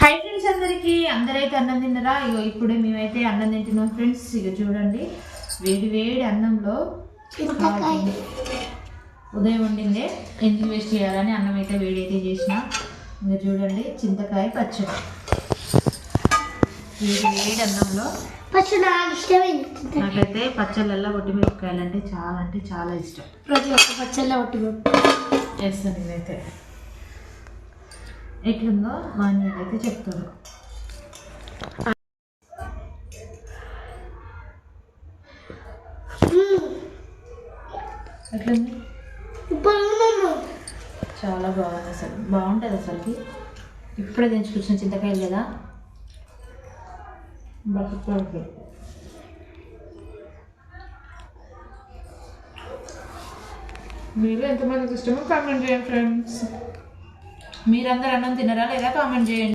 Hi friends, అందరైతే అన్నం తిన్నరా? ఇగో ఇప్పుడే మేమైతే అన్నం తింటున్నాం ఫ్రెండ్స్. ఇక చూడండి, వేడి వేడి అన్నంలో ఉదయం వండిందే ఎందుకు వేస్ట్ చేయాలని అన్నం అయితే వేడి అయితే చేసిన. ఇంకా చూడండి, చింతకాయ పచ్చడి వేడి వేడి అన్నంలో. నాకైతే పచ్చళ్ళల్లో ఒట్టిమిరపకాయలు అంటే చాలా ఇష్టం. ప్రతి ఒక్క పచ్చళ్ళ చేస్తాను. నేనైతే ఎట్లుందో మా అన్నయ్య అయితే చెప్తాడు. ఎట్లుంది? చాలా బాగుంది, అసలు బాగుంటుంది. అసలుకి ఇప్పుడే తెంచుకొచ్చిన చింతకాయలు కదా, బతుకు. మీరు ఎంతమందికి ఇష్టమో కామెంట్ చేయండి ఫ్రెండ్స్. మీరందరూ అన్నం తినరా లేదా కామెంట్ చేయండి.